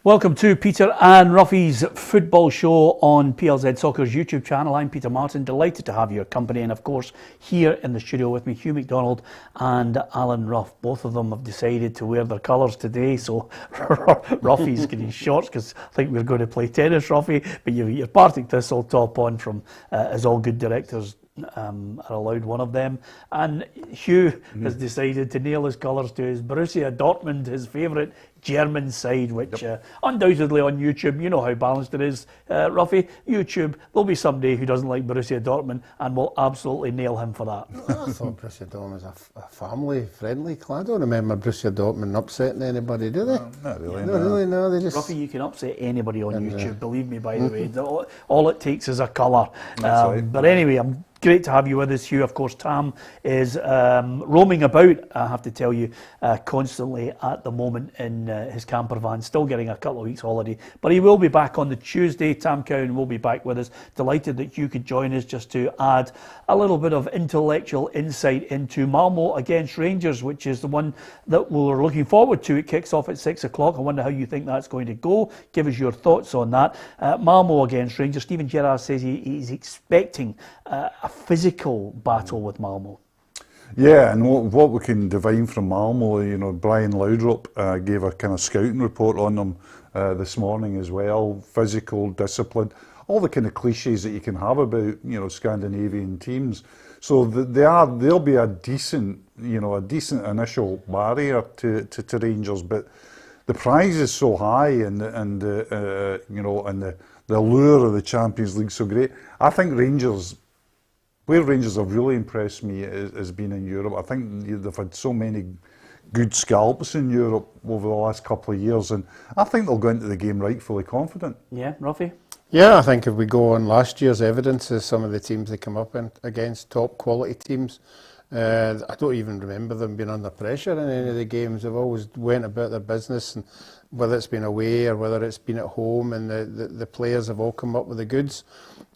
Welcome to Peter and Ruffy's football show on PLZ Soccer's YouTube channel. I'm Peter Martin, delighted to have your company, and of course here in the studio with me Hugh McDonald and Alan Ruff. Both of them have decided to wear their colours today, so Ruffy's getting shorts because I think we're going to play tennis, Ruffy, but your Partick Thistle top on from as all good directors are allowed one of them, and Hugh has decided to nail his colours to his Borussia Dortmund, his favourite German side, which undoubtedly on YouTube, you know how balanced it is, Ruffy. YouTube, there'll be somebody who doesn't like Borussia Dortmund and will absolutely nail him for that. I thought Borussia Dortmund was a family-friendly club. I don't remember Borussia Dortmund upsetting anybody, do they? Not really. No, they just... Ruffy, you can upset anybody on YouTube, believe me, by the way. All it takes is a colour. But anyway, I'm great to have you with us, Hugh. Of course, Tam is roaming about, I have to tell you, constantly at the moment in his camper van, still getting a couple of weeks holiday, but he will be back on the Tuesday. Tam Cowan will be back with us. Delighted that Hugh could join us just to add a little bit of intellectual insight into Malmo against Rangers, which is the one that we're looking forward to. It kicks off at 6 o'clock. I wonder how you think that's going to go. Give us your thoughts on that. Malmo against Rangers. Stephen Gerrard says he's expecting a physical battle with Malmo. Yeah, and what we can divine from Malmo, you know, Brian Laudrup gave a kind of scouting report on them this morning as well. Physical, discipline, all the kind of cliches that you can have about, you know, Scandinavian teams. So they'll be a decent initial barrier to Rangers, but the prize is so high, and the allure of the Champions League so great. I think where Rangers have really impressed me has been in Europe. I think they've had so many good scalps in Europe over the last couple of years, and I think they'll go into the game rightfully confident. Yeah, Ruffy? Yeah, I think if we go on last year's evidence of some of the teams they come up against, top quality teams, I don't even remember them being under pressure in any of the games. They've always went about their business, and whether it's been away or whether it's been at home, and the players have all come up with the goods.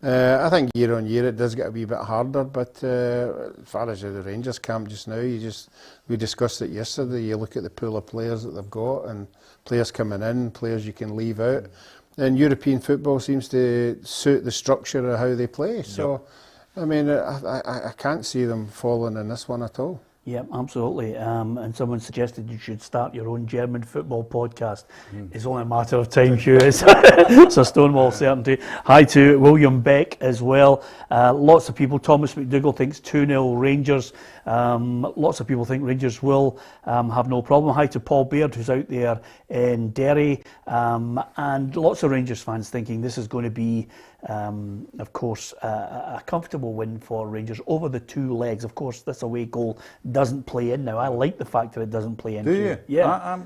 I think year on year it does get a wee bit harder, but as far as the Rangers camp just now, we discussed it yesterday. You look at the pool of players that they've got, and players coming in, players you can leave out, and European football seems to suit the structure of how they play. So, I mean, I can't see them falling in this one at all. Yeah, absolutely. And someone suggested you should start your own German football podcast. It's only a matter of time, Hugh. It's a Stonewall certainty. Hi to William Beck as well. Lots of people. Thomas McDougall thinks 2-0 Rangers. Lots of people think Rangers will have no problem. Hi to Paul Baird, who's out there in Derry. And lots of Rangers fans thinking this is going to be, of course, a comfortable win for Rangers over the two legs. Of course, this away goal doesn't play in now. I like the fact that it doesn't play in. Do you? Yeah. I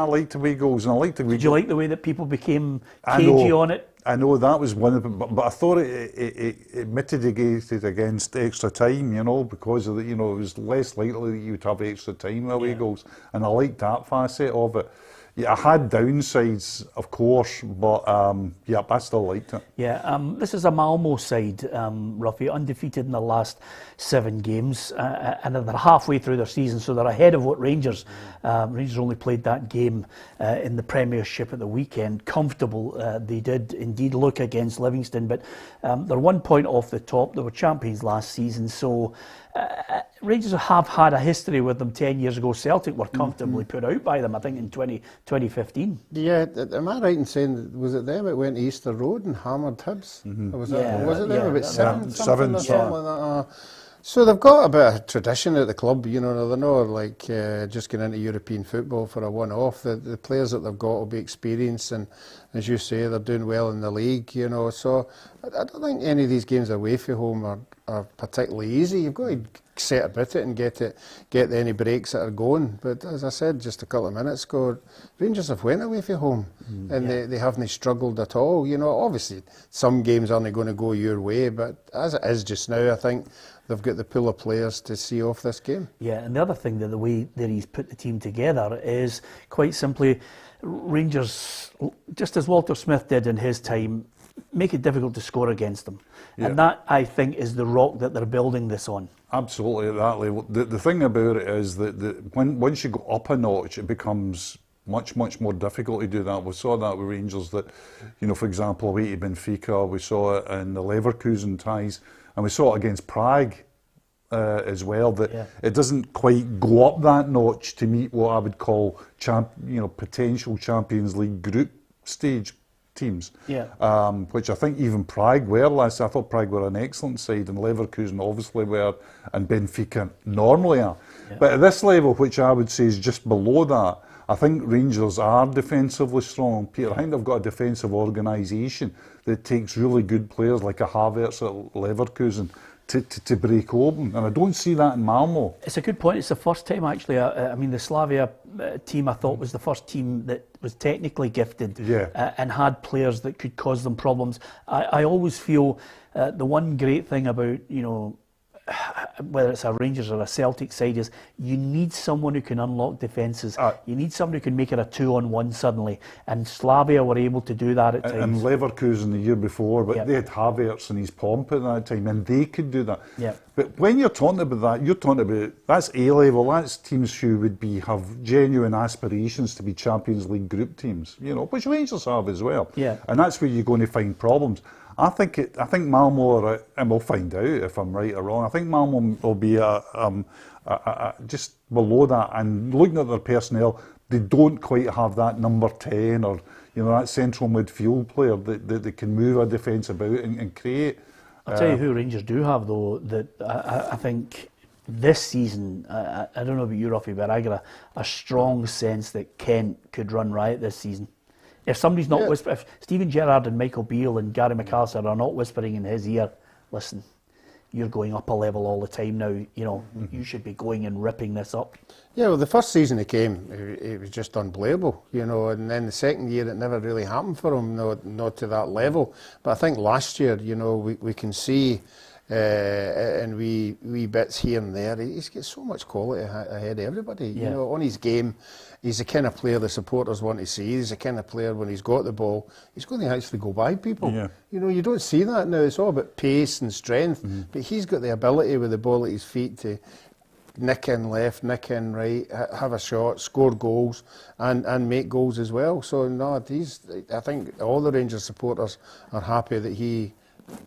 like the way goals, and I like the way. Did you like the way that people became cagey on it? I know that was one of them, but I thought it mitigated against extra time, you know, because of it was less likely that you would have extra time away goals, and I liked that facet of it. Yeah, I had downsides, of course, but I still liked it. Yeah, this is a Malmo side, Ruffy, undefeated in the last 7 games, and they're halfway through their season, so they're ahead of what Rangers. Rangers only played that game in the Premiership at the weekend. Comfortable, they did indeed look against Livingston, but they're 1 point off the top. They were champions last season, so Rangers have had a history with them. 10 years ago, Celtic were comfortably put out by them, I think, in 2015. Yeah, am I right in saying, was it them that went to Easter Road and hammered Hibs? Was it them about 7 something like that? So they've got a bit of tradition at the club, you know. They're not like just getting into European football for a one-off. The players that they've got will be experienced, and as you say, they're doing well in the league, you know. So I don't think any of these games away from home are particularly easy. You've got to set about it and get any breaks that are going. But as I said just a couple of minutes ago, Rangers have went away from home, and they haven't struggled at all. You know, obviously some games aren't going to go your way, but as it is just now, I think they've got the pool of players to see off this game. Yeah, and the other thing that the way that he's put the team together is quite simply Rangers, just as Walter Smith did in his time, make it difficult to score against them. Yeah. And that, I think, is the rock that they're building this on. Absolutely, at that level. The thing about it is that once you go up a notch, it becomes much more difficult to do that. We saw that with Rangers that, you know, for example, away to Benfica, we saw it in the Leverkusen ties, and we saw it against Prague as well, that it doesn't quite go up that notch to meet what I would call potential Champions League group stage teams. Which I think even Prague were last. I thought Prague were an excellent side, and Leverkusen obviously were, and Benfica normally are. But at this level, which I would say is just below that, I think Rangers are defensively strong, Peter. I think they've got a defensive organisation that takes really good players like a Havertz at Leverkusen to break open, and I don't see that in Malmo. It's a good point. It's the first time, actually. I mean, the Slavia team, I thought, was the first team that was technically gifted and had players that could cause them problems. I always feel the one great thing about, you know, whether it's a Rangers or a Celtic side, is you need someone who can unlock defences. You need someone who can make it a 2-on-1 suddenly, and Slavia were able to do that at times. And Leverkusen the year before, but they had Havertz and his pomp at that time, and they could do that. But when you're talking about that, you're talking about, that's A-level, that's teams who would have genuine aspirations to be Champions League group teams, you know, which Rangers have as well. And that's where you're going to find problems. I think Malmo are, and we'll find out if I'm right or wrong, I think Malmo will be just below that, and looking at their personnel, they don't quite have that number 10 or, you know, that central midfield player that can move a defence about and create. I'll tell you who Rangers do have, though, that I think this season, I don't know about you, Ruffy, but I got a strong sense that Kent could run riot this season. If somebody's not if Steven Gerrard and Michael Beale and Gary McAllister are not whispering in his ear, listen, you're going up a level all the time now, you know, you should be going and ripping this up. Yeah, well, the first season he came, it was just unplayable, you know, and then the second year it never really happened for him, not to that level. But I think last year, you know, we can see in wee bits here and there, he's got so much quality ahead of everybody. You know, on his game, he's the kind of player the supporters want to see. He's the kind of player, when he's got the ball, he's going to actually go by people. You know, you don't see that now. It's all about pace and strength, but he's got the ability with the ball at his feet to nick in left, nick in right, have a shot, score goals, and make goals as well. So no, I think all the Rangers supporters are happy that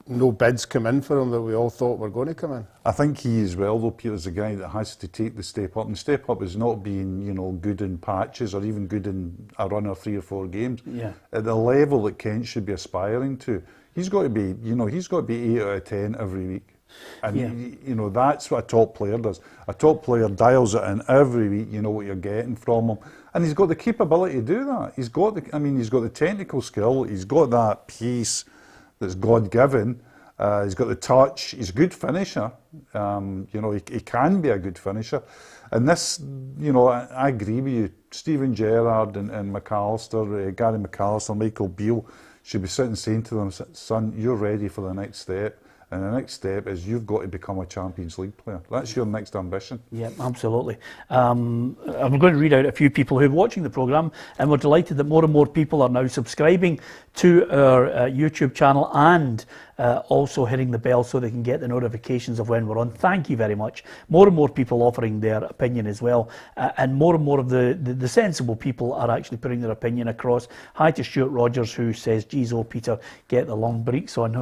no bids come in for him that we all thought were going to come in. I think he as well, though, Peter, is a guy that has to take the step up. And step up is not being, you know, good in patches or even good in a run of 3 or 4 games. At the level that Kent should be aspiring to, he's got to be, you know, he's got to be 8 out of 10 every week. And, you know, that's what a top player does. A top player dials it in every week, you know what you're getting from him. And he's got the capability to do that. He's got the technical skill, he's got that pace that's God-given. He's got the touch. He's a good finisher. You know, he can be a good finisher. And this, you know, I agree with you. Steven Gerrard and McAllister, Gary McAllister, Michael Beale should be sitting saying to them, son, you're ready for the next step. And the next step is you've got to become a Champions League player. That's your next ambition. Yeah, absolutely. I'm going to read out a few people who are watching the programme, and we're delighted that more and more people are now subscribing to our YouTube channel and also hitting the bell so they can get the notifications of when we're on. Thank you very much. More and more people offering their opinion as well, and more of the sensible people are actually putting their opinion across. Hi to Stuart Rogers, who says, geez, oh Peter, get the long breeks on.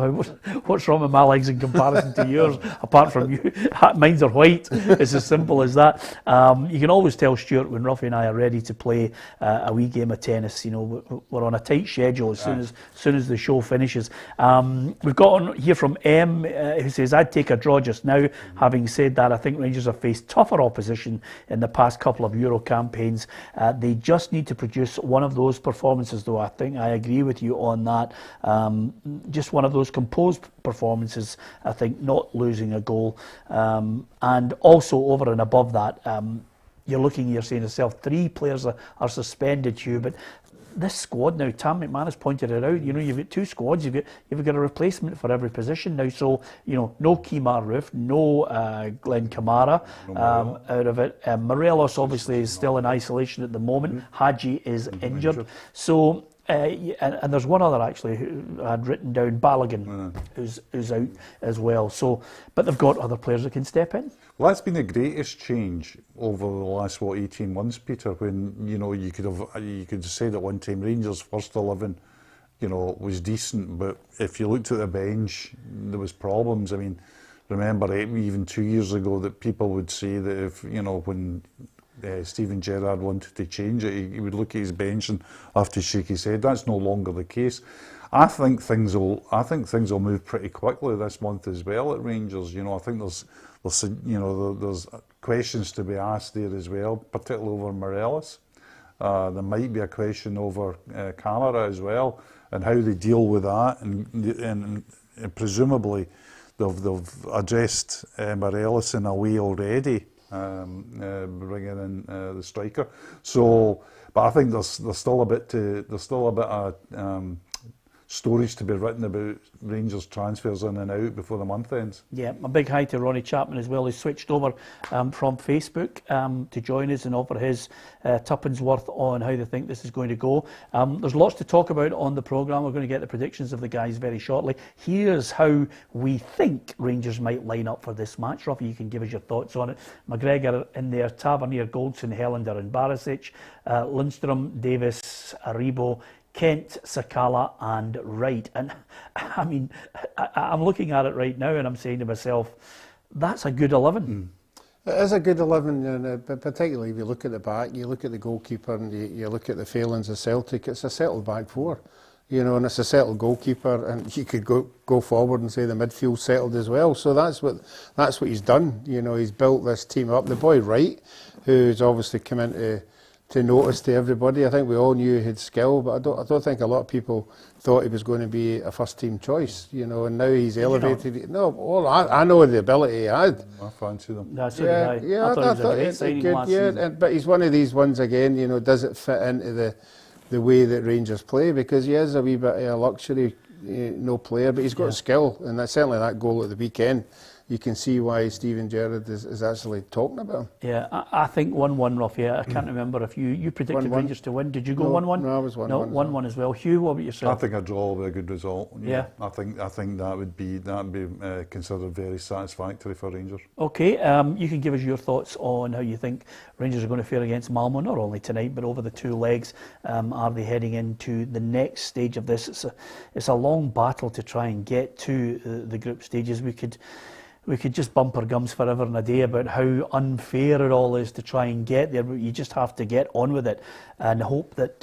What's wrong with my legs in comparison to yours, apart from you? Mine's are white. It's as simple as that. You can always tell Stuart when Ruffy and I are ready to play a wee game of tennis. You know, we're on a tight schedule as soon as the show finishes. We've got on here from M, who says, I'd take a draw just now. Having said that, I think Rangers have faced tougher opposition in the past couple of Euro campaigns. They just need to produce one of those performances, though. I think I agree with you on that. Just one of those composed performances, I think, not losing a goal. And also over and above that, you're saying to yourself, 3 players are suspended, Hugh, but this squad now, Tam McMahon has pointed it out, you know, you've got 2 squads, you've got a replacement for every position now, so, you know, no Kemar Roof, no Glenn Kamara out of it. Morelos obviously is still in isolation at the moment. Hadji is injured. So And there's one other actually who I had written down, Balogun, who's out as well. So, but they've got other players that can step in. Well, that's been the greatest change over the last 18 months, Peter. When you could have said at one time Rangers' first 11, was decent, but if you looked at the bench, there was problems. I mean, remember even 2 years ago that people would say that if when Steven Gerrard wanted to change it, he would look at his bench and have to shake his head. That's no longer the case. I think things will move pretty quickly this month as well at Rangers. I think there's questions to be asked there as well, particularly over Morelos. There might be a question over Camara as well, and how they deal with that, and presumably they've addressed Morelos in a way already. Bringing in the striker, but I think there's still a bit of stories to be written about Rangers transfers in and out before the month ends. Yeah, a big hi to Ronnie Chapman as well. He switched over from Facebook to join us and offer his tuppence worth on how they think this is going to go. There's lots to talk about on the programme. We're going to get the predictions of the guys very shortly. Here's how we think Rangers might line up for this match. Ruffy, you can give us your thoughts on it. McGregor in there, Tavernier, Goldson, Helander and Barisic, Lundstrom, Davis, Aribo, Kent, Sakala and Wright. And I mean, I'm looking at it right now and I'm saying to myself, that's a good 11. It is a good 11, but particularly if you look at the back, you look at the goalkeeper and you look at the failings of Celtic, it's a settled back four, and it's a settled goalkeeper, and you could go forward and say the midfield settled as well. So that's what he's done. He's built this team up. The boy Wright, who's obviously come into notice to everybody. I think we all knew he had skill, but I don't think a lot of people thought he was going to be a first team choice, and now he's elevated. No, I know the ability he had. I fancy them. I thought he was a great signing last season. But he's one of these ones again, does it fit into the way that Rangers play? Because he is a wee bit of a luxury no player, but he's got skill, and that's certainly that goal at the weekend. You can see why Steven Gerrard is actually talking about him. Yeah, I think 1-1, Ruffy. I can't remember if you predicted 1-1. Rangers to win. Did you go 1-1? No, I was 1-1. No, 1-1 as well. Hugh, what about yourself? I think a draw will be a good result. Yeah. I think that would be considered very satisfactory for Rangers. Okay, you can give us your thoughts on how you think Rangers are going to fare against Malmo, not only tonight but over the two legs. Are they heading into the next stage of this? It's a long battle to try and get to the group stages. We could just bump our gums forever and a day about how unfair it all is to try and get there, but you just have to get on with it and hope that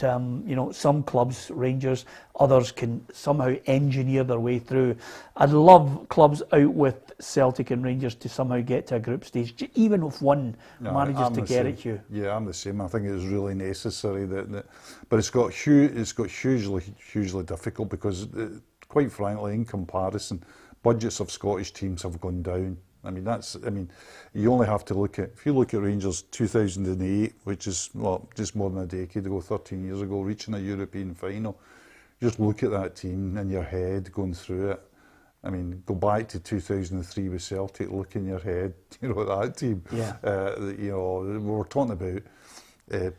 some clubs, Rangers, others can somehow engineer their way through. I'd love clubs out with Celtic and Rangers to somehow get to a group stage, even if one manages to get it, Hugh. Yeah, I'm the same. I think it's really necessary but it's got hugely difficult because, quite frankly, in comparison, budgets of Scottish teams have gone down. You only have to if you look at Rangers 2008, which is just more than a decade ago, 13 years ago, reaching a European final. Just look at that team in your head going through it. Go back to 2003 with Celtic, look in your head, that team. Yeah. We're talking about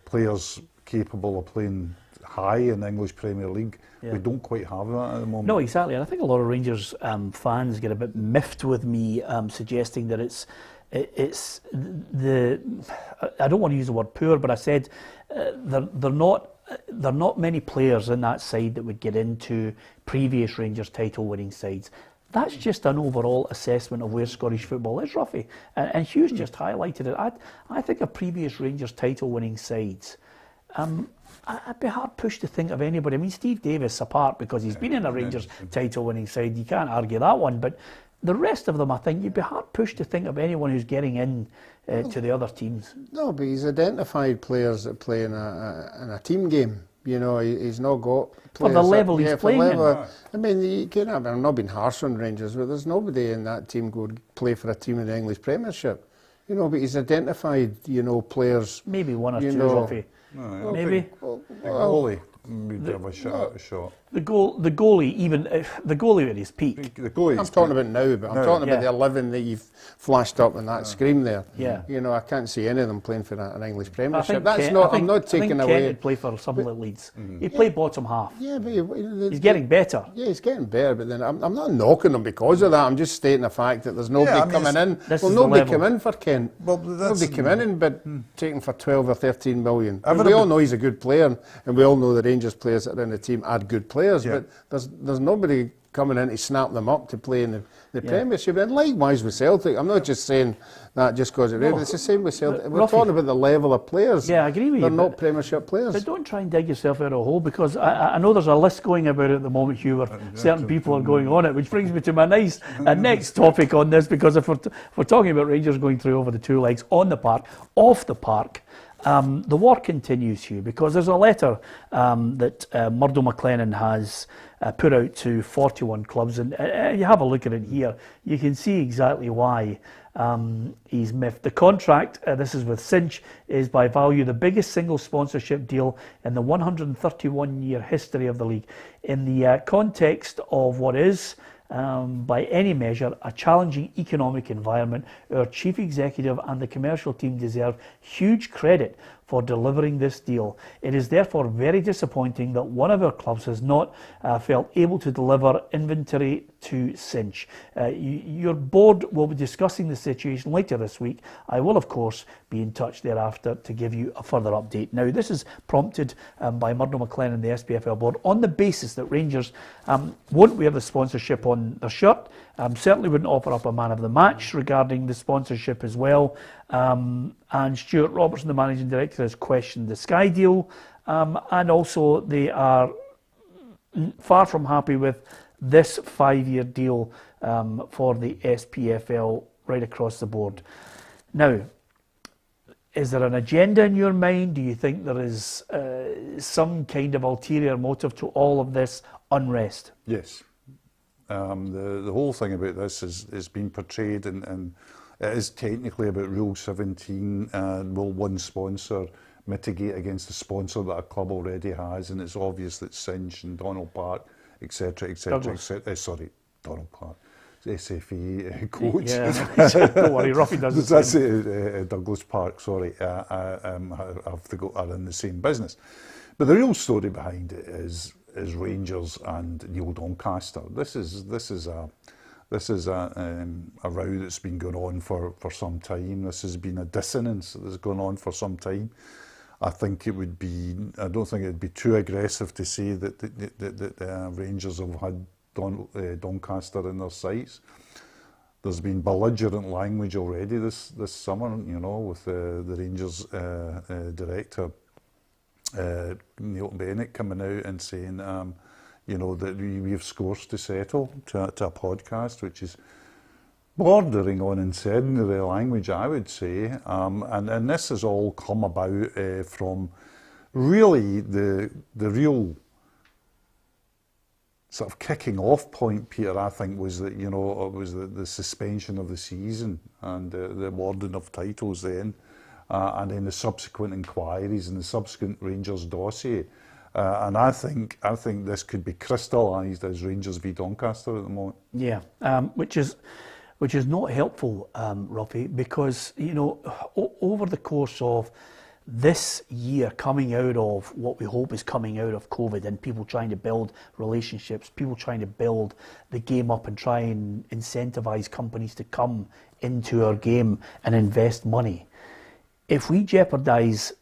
players capable of playing high in the English Premier League. Yeah. We don't quite have that at the moment. No, exactly. And I think a lot of Rangers fans get a bit miffed with me suggesting that it's the. I don't want to use the word poor, but I said there are not many players in that side that would get into previous Rangers title-winning sides. That's just an overall assessment of where Scottish football is, Ruffy. And Hugh's just highlighted it. I think of previous Rangers title-winning sides. I'd be hard pushed to think of anybody. Steve Davis apart because he's been in a Rangers title-winning side. You can't argue that one. But the rest of them, I think, you'd be hard pushed to think of anyone who's getting in to the other teams. No, but he's identified players that play in a team game. He's not got players for the level he's playing in. You can't have. I'm not being harsh on Rangers, but there's nobody in that team who would play for a team in the English Premiership. But he's identified, players. Maybe one or two, Ruffy. No, maybe. Ollie. we'd have a shot. The goalie, even the goalie at his peak. The goalie. I'm talking about now, but I'm talking about the 11 that you've flashed up in that screen there. Yeah. You know, I can't see any of them playing for an English Premiership. I'm not taking away. Kent would play for some of the Leeds. He'd play bottom half. Yeah, but he's getting better. Yeah, he's getting better. But then I'm not knocking him because of that. I'm just stating the fact that there's nobody coming in. Well, nobody come in for Kent. Well, nobody come in but taken for 12 or 13 million. And we all know he's a good player, and we all know the Rangers players that are in the team are good players. But there's nobody coming in to snap them up to play in the Premiership. And likewise with Celtic, I'm not just saying that just because it's the same with Celtic. We're talking about the level of players. Yeah, I agree with you. They're not Premiership players. But don't try and dig yourself out of a hole, because I know there's a list going about at the moment, Hugh, where certain people are going on it, which brings me to my next topic on this, because if we're talking about Rangers going through over the two legs, on the park, off the park, the war continues, Hugh, because there's a letter that Murdo McLennan has put out to 41 clubs, and you have a look at it here, you can see exactly why he's miffed. The contract, this is with Cinch, is by value the biggest single sponsorship deal in the 131-year history of the league. In the context of what is, by any measure, a challenging economic environment, our chief executive and the commercial team deserve huge credit for delivering this deal. It is therefore very disappointing that one of our clubs has not felt able to deliver inventory to Cinch. Your board will be discussing the situation later this week. I will, of course, be in touch thereafter to give you a further update. Now, this is prompted by Murdo McLennan and the SPFL board on the basis that Rangers won't wear the sponsorship on their shirt, certainly wouldn't offer up a man of the match regarding the sponsorship as well. And Stuart Robertson, the managing director, has questioned the Sky deal, and also they are far from happy with this 5-year deal for the SPFL right across the board. Now, is there an agenda in your mind? Do you think there is some kind of ulterior motive to all of this unrest? Yes. The whole thing about this is being portrayed, and it is technically about Rule 17, and will one sponsor mitigate against the sponsor that a club already has? And it's obvious that Cinch and Donald Park, etc., sorry, Donald Park, SFA coach. Yeah, don't worry, Ruffy does the same. That's Douglas Park, sorry, are in the same business. But the real story behind it is Rangers and Neil Doncaster. This is a row that's been going on for some time. This has been a dissonance that's gone on for some time. I don't think it would be too aggressive to say that Rangers have had Doncaster in their sights. There's been belligerent language already this summer, with the Rangers director, Neil Bennett, coming out and saying, that we have scores to settle to a podcast, which is bordering on incendiary language, I would say. And this has all come about from really the real sort of kicking off point, Peter, I think, was that, it was the suspension of the season and the awarding of titles then, and then the subsequent inquiries and the subsequent Rangers dossier. And I think this could be crystallised as Rangers v Doncaster at the moment. Yeah, which is not helpful, Ruffy, because over the course of this year, coming out of what we hope is coming out of COVID, and people trying to build relationships, people trying to build the game up and try and incentivise companies to come into our game and invest money. If we jeopardise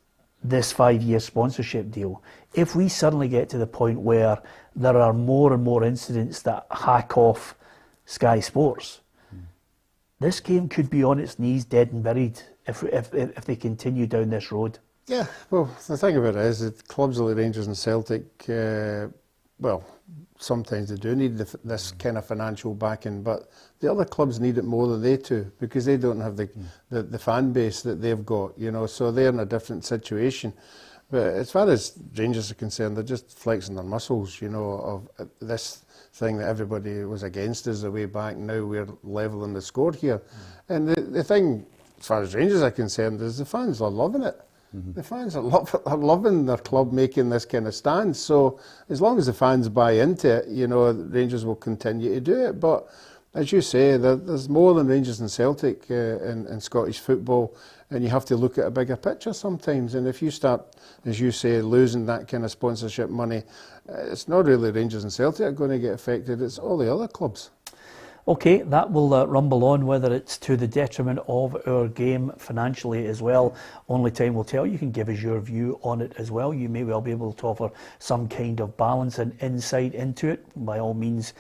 this 5-year sponsorship deal, if we suddenly get to the point where there are more and more incidents that hack off Sky Sports, this game could be on its knees, dead and buried, if they continue down this road. Yeah, well, the thing about it is that clubs like Rangers and Celtic, sometimes they do need this kind of financial backing, but the other clubs need it more than they do, because they don't have the fan base that they've got, so they're in a different situation. But as far as Rangers are concerned, they're just flexing their muscles, of this thing that everybody was against us the way back. Now we're levelling the score here. And the thing, as far as Rangers are concerned, is the fans are loving it. the fans are loving their club making this kind of stance. So as long as the fans buy into it, you know, Rangers will continue to do it. But as you say, there's more than Rangers and Celtic in Scottish football, and you have to look at a bigger picture sometimes. And if you start, as you say, losing that kind of sponsorship money, it's not really Rangers and Celtic are going to get affected, it's all the other clubs. Okay, that will rumble on, whether it's to the detriment of our game financially as well. Only time will tell. You can give us your view on it as well. You may well be able to offer some kind of balance and insight into it. By all means,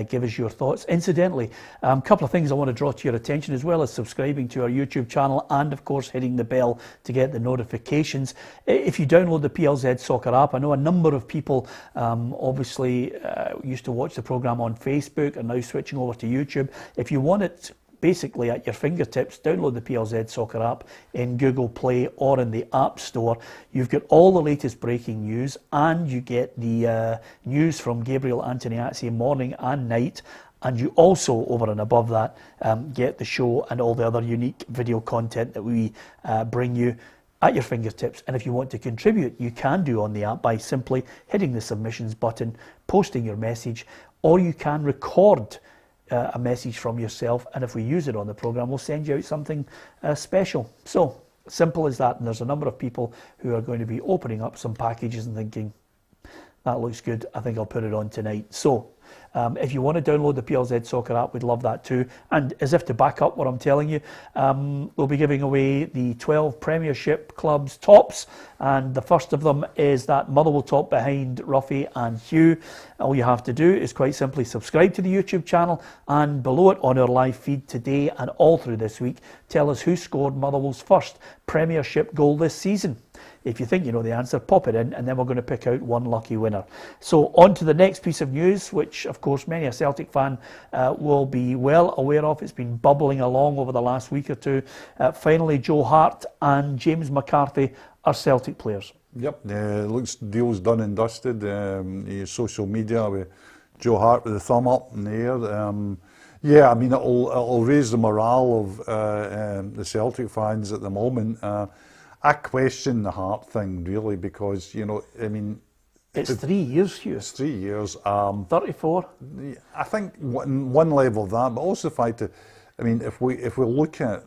give us your thoughts. Incidentally, a couple of things I want to draw to your attention, as well as subscribing to our YouTube channel and, of course, hitting the bell to get the notifications. If you download the PLZ Soccer app, I know a number of people obviously used to watch the programme on Facebook and now switching over to YouTube. If you want it basically at your fingertips, download the PLZ Soccer app in Google Play or in the App Store. You've got all the latest breaking news, and you get the news from Gabriel Antoniazzi morning and night. And you also, over and above that, get the show and all the other unique video content that we bring you at your fingertips. And if you want to contribute, you can do on the app by simply hitting the submissions button, posting your message, or you can record a message from yourself, and if we use it on the programme, we'll send you out something special. So simple as that. And there's a number of people who are going to be opening up some packages and thinking, that looks good, I think I'll put it on tonight. So if you want to download the PLZ Soccer app, we'd love that too. And as if to back up what I'm telling you, we'll be giving away the 12 Premiership clubs tops, and the first of them is that Motherwell top behind Ruffy and Hugh. All you have to do is quite simply subscribe to the YouTube channel, and below it on our live feed today and all through this week, tell us who scored Motherwell's first Premiership goal this season. If you think you know the answer, pop it in, and then we're going to pick out one lucky winner. So on to the next piece of news, which of course many a Celtic fan will be well aware of. It's been bubbling along over the last week or two. Finally, Joe Hart and James McCarthy are Celtic players. Yep, looks deal's done and dusted. Social media with Joe Hart with the thumb up in the air. Yeah, I mean, it'll raise the morale of the Celtic fans at the moment. I question the Hart thing, really, because, you know, I mean... It's 3 years, Hugh. It's 3 years. 34. I think one level of that, but also the fact that, I mean, if we look at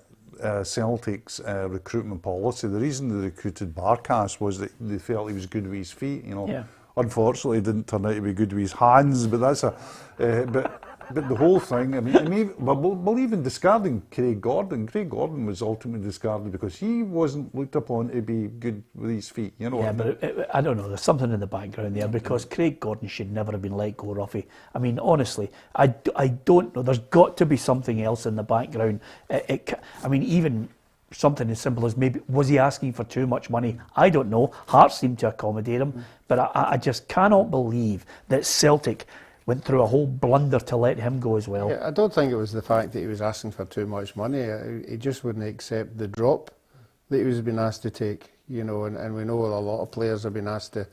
Celtic's recruitment policy, the reason they recruited Barkas was that they felt he was good with his feet, you know. Yeah. Unfortunately, it didn't turn out to be good with his hands, but that's a... But the whole thing, I mean, but even discarding Craig Gordon was ultimately discarded because he wasn't looked upon to be good with his feet, you know. Yeah, but I don't know, there's something in the background there, because Craig Gordon should never have been let go, Ruffy. I mean, honestly, I don't know, there's got to be something else in the background. I mean, even something as simple as maybe, was he asking for too much money? I don't know. Hearts seemed to accommodate him, but I just cannot believe that Celtic went through a whole blunder to let him go as well. Yeah, I don't think it was the fact that he was asking for too much money. He just wouldn't accept the drop that he was being asked to take, you know, and we know a lot of players have been asked to,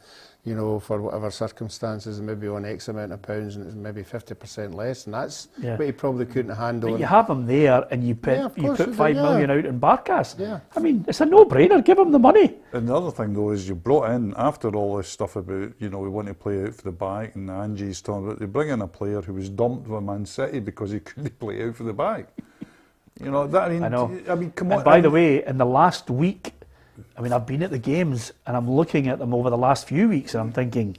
you know, for whatever circumstances, maybe on X amount of pounds, and it's maybe 50% less, and that's what he probably couldn't handle. But you have him there, and you put $5 million out in Barkas. Yeah. I mean, it's a no-brainer. Give him the money. And the other thing, though, is you brought in, after all this stuff about, you know, we want to play out for the back, and Angie's talking about, they bring in a player who was dumped by Man City because he couldn't play out for the back. You know, that, I know. I mean, come on. And by the way, in the last week, I mean, I've been at the games and I'm looking at them over the last few weeks and I'm thinking,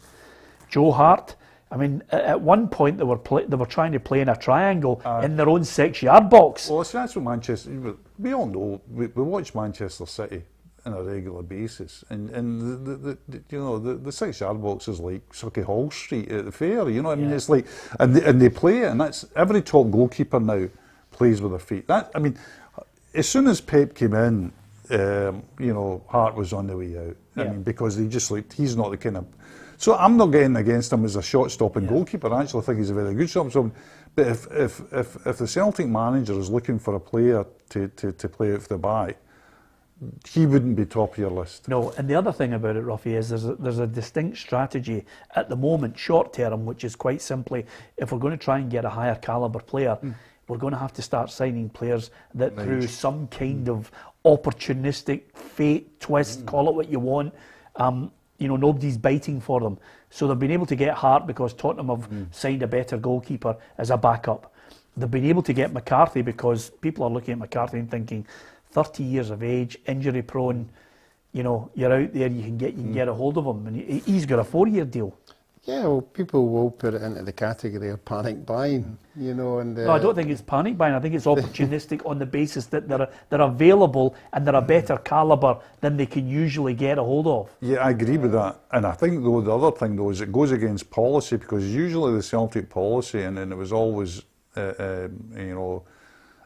Joe Hart, I mean, at one point they were trying to play in a triangle in their own 6-yard box. Well, see, that's what Manchester, we all know, we watch Manchester City on a regular basis, and the you know, the 6-yard box is like Sucky Hall Street at the fair, you know what I mean? It's like, and they play it, and that's, every top goalkeeper now plays with their feet. That, I mean, as soon as Pep came in, you know, Hart was on the way out. I mean, because he just like, he's not the kind of... So I'm not getting against him as a shot-stopping goalkeeper. I actually think he's a very good shot-stopping. But if the Celtic manager is looking for a player to play out for the back, he wouldn't be top of your list. No, and the other thing about it, Ruffy, is there's a distinct strategy at the moment, short term, which is quite simply, if we're going to try and get a higher calibre player, we're going to have to start signing players that through some kind of opportunistic fate twist, call it what you want, nobody's biting for them. So they've been able to get Hart because Tottenham have signed a better goalkeeper as a backup. They've been able to get McCarthy because people are looking at McCarthy and thinking, 30 years of age, injury prone, you're out there, you can get a hold of him. And he's got a 4-year deal. Yeah, well, people will put it into the category of panic buying, and... No, I don't think it's panic buying. I think it's opportunistic on the basis that they're available and they're a better calibre than they can usually get a hold of. Yeah, I agree with that. And I think, though, the other thing, though, is it goes against policy, because usually the Celtic policy, and it was always,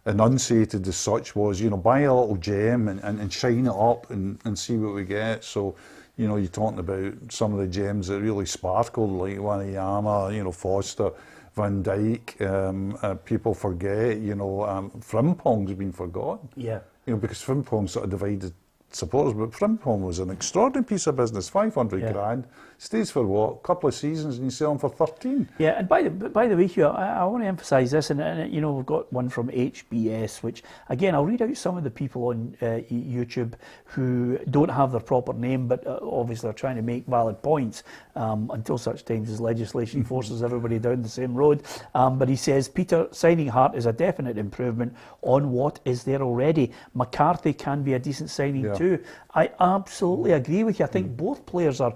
enunciated as such, was, buy a little gem and shine it up and see what we get. So... you're talking about some of the gems that really sparkled, like Wanyama, Foster, Van Dijk. People forget, Frimpong's been forgotten. Yeah. Because Frimpong sort of divided supporters, but Frimpong was an extraordinary piece of business. 500 grand, stays for what? A couple of seasons, and you sell him for 13. Yeah, and by the way, Hugh, I want to emphasise this, and we've got one from HBS, which again I'll read out some of the people on YouTube who don't have their proper name, but obviously are trying to make valid points until such times as legislation forces everybody down the same road. But he says, Peter, signing Hart is a definite improvement on what is there already. McCarthy can be a decent signing too. I absolutely agree with you. I think both players are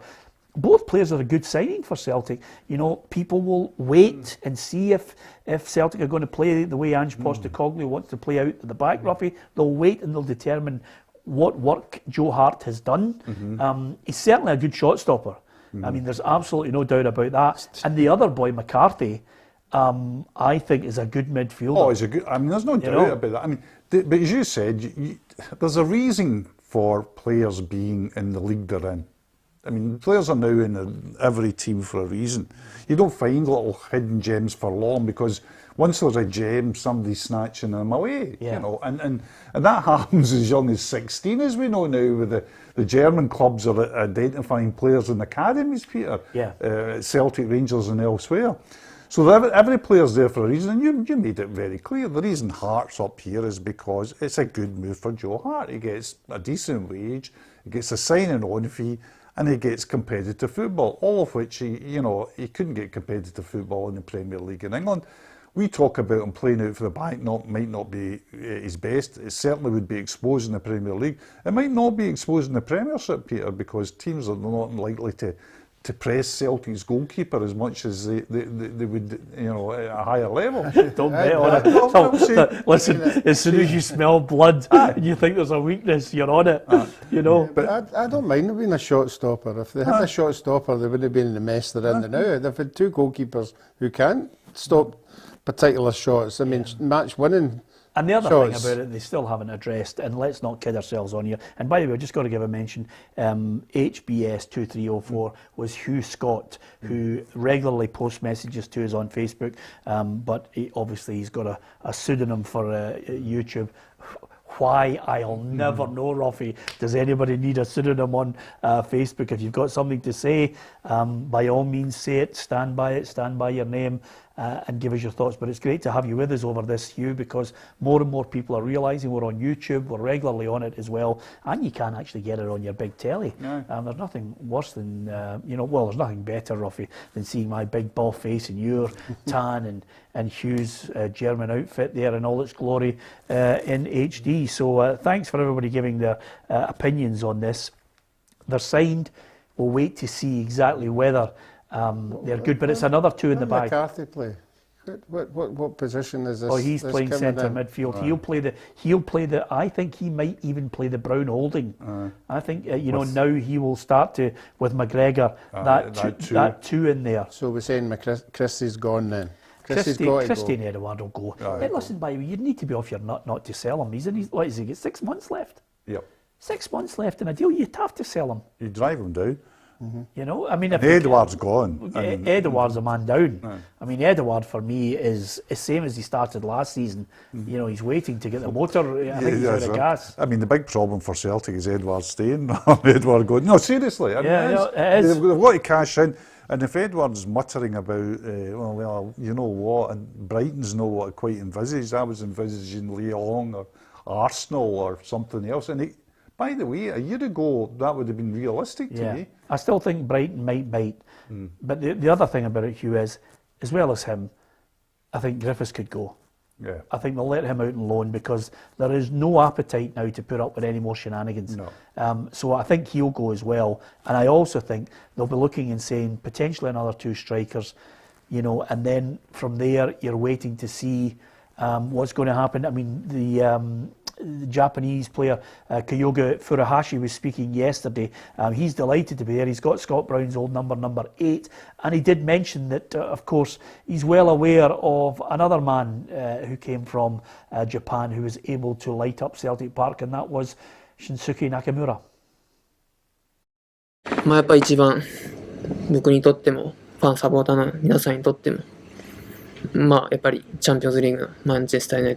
a good signing for Celtic. People will wait and see if Celtic are going to play the way Ange Postecoglou wants to play out at the back, Ruffy. They'll wait and they'll determine what work Joe Hart has done. He's certainly a good shot stopper. I mean, there's absolutely no doubt about that. And the other boy, McCarthy, I think is a good midfielder. Oh, he's a good... I mean, there's no doubt about that. I mean, but as you said, there's a reason for players being in the league they're in. I mean, players are now in every team for a reason. You don't find little hidden gems for long, because once there's a gem, somebody's snatching them away. And that happens as young as 16, as we know now, with the German clubs are identifying players in academies, Peter. Celtic, Rangers and elsewhere. So every player's there for a reason, and you made it very clear. The reason Hart's up here is because it's a good move for Joe Hart. He gets a decent wage, he gets a signing on fee, and he gets competitive football, all of which he couldn't get competitive football in the Premier League in England. We talk about him playing out for the back, might not be his best. It certainly would be exposed in the Premier League. It might not be exposed in the Premiership, Peter, because teams are not likely to press Celtic's goalkeeper as much as they would, at a higher level. Don't bet on it. Listen, as soon as you smell blood and you think there's a weakness, you're on it. But I don't mind being a shot stopper. If they had a shot stopper, they wouldn't have been in the mess they're in now. They've had two goalkeepers who can't stop particular shots. I mean, match winning. And the other thing about it, they still haven't addressed, and let's not kid ourselves on here. And by the way, I've just got to give a mention, HBS 2304 was Hugh Scott, who regularly posts messages to us on Facebook, but obviously he's got a pseudonym for YouTube. Why, I'll never know, Ruffy. Does anybody need a pseudonym on Facebook? If you've got something to say, by all means say it, stand by your name, and give us your thoughts. But it's great to have you with us over this, Hugh, because more and more people are realising we're on YouTube, we're regularly on it as well, and you can actually get it on your big telly. No. There's nothing worse than, there's nothing better, Ruffy, than seeing my big bald face and your tan and Hugh's German outfit there in all its glory in HD. So thanks for everybody giving their opinions on this. They're signed. We'll wait to see exactly whether they're good, but it's another two in the bag. McCarthy play? What position is this? Oh, he's playing centre midfield. Right. He'll play the. I think he might even play the Brown holding. I think now he will start to with McGregor that two in there. So we're saying Christie's gone then. Christie and Edouard will go. Hey, listen, by the way, you'd need to be off your nut not to sell him. What is he got? 6 months left. Yep. 6 months left in a deal. You'd have to sell him. You drive him down. I mean, if Edouard's gone. Edouard's a man down. I mean, Edouard for me is the same as he started last season. He's waiting to get the motor. I think he's out of gas. I mean, the big problem for Celtic is Edouard staying, not Edouard going. No, seriously. I mean, it is. They've got to cash in. And if Edward's muttering about, well, you know what, and Brighton's not what I quite envisaged. I was envisaging Lyon or Arsenal or something else. And by the way, a year ago, that would have been realistic to me. I still think Brighton might bite. But the other thing about it, Hugh, is, as well as him, I think Griffiths could go. Yeah. I think they'll let him out on loan because there is no appetite now to put up with any more shenanigans. No. So I think he'll go as well. And I also think they'll be looking and saying potentially another 2 strikers, you know, and then from there you're waiting to see what's going to happen. I mean, the Japanese player Kyogo Furuhashi was speaking yesterday. He's delighted to be there. He's got Scott Brown's old number 8, and he did mention that of course he's well aware of another man who came from Japan who was able to light up Celtic Park, and that was Shinsuke Nakamura. まあやっぱ一番僕にとってもファンサポーターの皆さんにとってもまあやっぱりチャンピオンズリーグのマンチェスターユナイ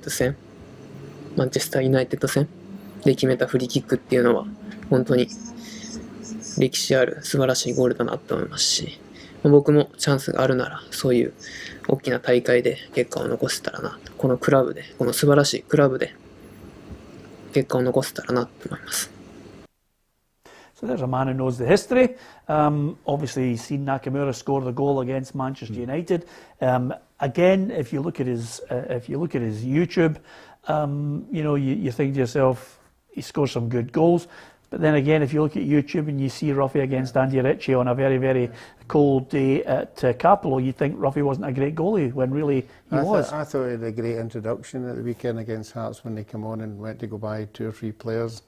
テッド戦で決めたフリーキックっていうのは本当に歴史ある素晴らしいゴールだなと思いますし、僕もチャンスがあるならそういう大きな大会で結果を残せたらな、このクラブで、この素晴らしいクラブで結果を残せたらなと思います。So there's a man who knows the history. Obviously, he's seen Nakamura score the goal against Manchester United. Again, if you look at his YouTube, you know, you think to yourself, he scores some good goals. But then again, if you look at YouTube and you see Ruffy against Andy Ritchie on a very, very cold day at Capello, you think Ruffy wasn't a great goalie when really he was. I thought he had a great introduction at the weekend against Hearts when they came on and went to go buy 2 or 3 players,